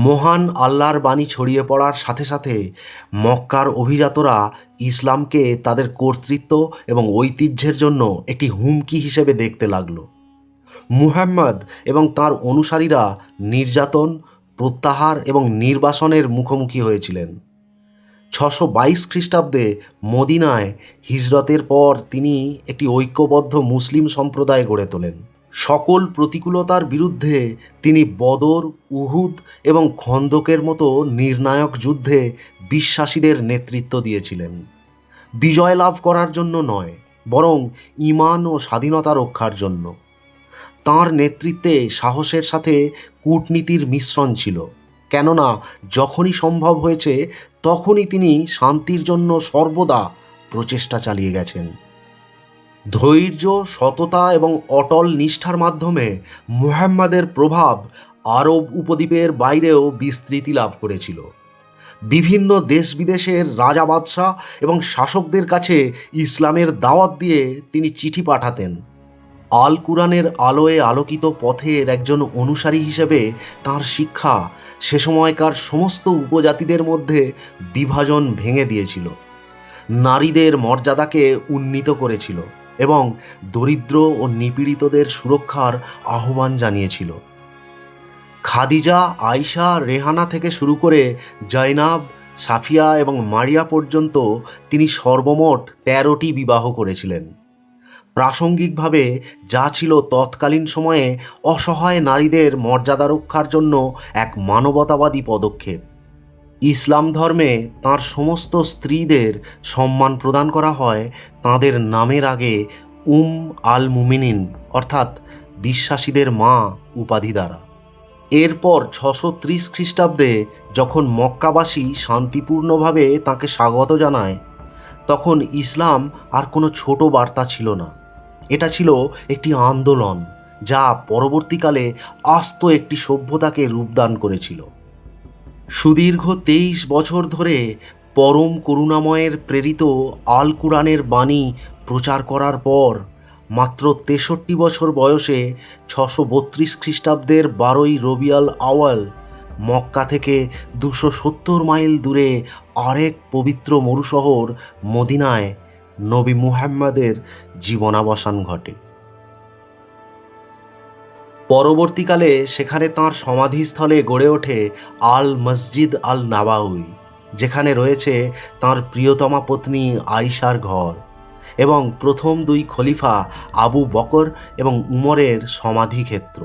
মহান আল্লাহর বাণী ছড়িয়ে পড়ার সাথে সাথে মক্কার অভিজাতরা ইসলামকে তাদের কর্তৃত্ব এবং ঐতিহ্যের জন্য একটি হুমকি হিসেবে দেখতে লাগলো। মুহাম্মদ এবং তার অনুসারীরা নির্যাতন, প্রত্যাহার এবং নির্বাসনের মুখোমুখি হয়েছিলেন। 622 খ্রিস্টাব্দে মদিনায় হিজরতের পর তিনি একটি ঐক্যবদ্ধ মুসলিম সম্প্রদায় গড়ে তোলেন। সকল প্রতিকূলতার বিরুদ্ধে তিনি বদর, উহুদ এবং খন্দকের মতো নির্ণায়ক যুদ্ধে বিশ্বাসীদের নেতৃত্ব দিয়েছিলেন। বিজয় লাভ করার জন্য নয়, বরং ঈমান ও স্বাধীনতা রক্ষার জন্য। তাঁর নেতৃত্বে সাহসের সাথে কূটনীতির মিশ্রণ ছিল, কেননা যখনই সম্ভব হয়েছে তখনই তিনি শান্তির জন্য সর্বদা প্রচেষ্টা চালিয়ে গেছেন। ধৈর্য, সততা এবং অটল নিষ্ঠার মাধ্যমে মুহাম্মাদের প্রভাব আরব উপদ্বীপের বাইরেও বিস্তৃতি লাভ করেছিল। বিভিন্ন দেশ বিদেশের রাজা, বাদশাহ এবং শাসকদের কাছে ইসলামের দাওয়াত দিয়ে তিনি চিঠি পাঠাতেন। আল কুরআনের আলোয় আলোকিত পথের একজন অনুসারী হিসেবে তাঁর শিক্ষা সে সময়কার সমস্ত উপজাতিদের মধ্যে বিভাজন ভেঙে দিয়েছিল, নারীদের মর্যাদাকে উন্নীত করেছিল এবং দরিদ্র ও নিপীড়িতদের সুরক্ষার আহ্বান জানিয়েছিল। খাদিজা, আয়শা, রেহানা থেকে শুরু করে জয়নাব, সাফিয়া এবং মারিয়া পর্যন্ত তিনি সর্বমোট 13টি বিবাহ করেছিলেন। প্রাসঙ্গিকভাবে যা ছিল তৎকালীন সময়ে অসহায় নারীদের মর্যাদা রক্ষার জন্য এক মানবতাবাদী পদক্ষেপ। ইসলাম ধর্মে তাঁর সমস্ত স্ত্রীদের সম্মান প্রদান করা হয় তাঁদের নামের আগে আল মুমিনিন অর্থাৎ বিশ্বাসীদের মা উপাধি দ্বারা। এরপর 630 খ্রিস্টাব্দে যখন মক্কাবাসী শান্তিপূর্ণভাবে তাঁকে স্বাগত জানায়, তখন ইসলাম আর কোনো ছোট বার্তা ছিল না। এটা ছিল একটি আন্দোলন যা পরবর্তীকালে আস্ত একটি সভ্যতাকে রূপদান করেছিল। সুদীর্ঘ 23 বছর ধরে পরম করুণাময়ের প্রেরিত আল কুরআনের বাণী প্রচার করার পর মাত্র 63 বছর বয়সে 632 খ্রিস্টাব্দের 12ই রবিউল আউয়াল মক্কা থেকে 270 মাইল দূরে আরেক পবিত্র মরুশহর মদিনায় নবী মুহাম্মাদের জীবনাবসান ঘটে। পরবর্তীকালে সেখানে তাঁর সমাধিস্থলে গড়ে ওঠে আল মসজিদ আল নাবাউই, যেখানে রয়েছে তাঁর প্রিয়তমা পত্নী আয়েশার ঘর এবং প্রথম 2 খলিফা আবু বকর এবং উমরের সমাধিক্ষেত্র।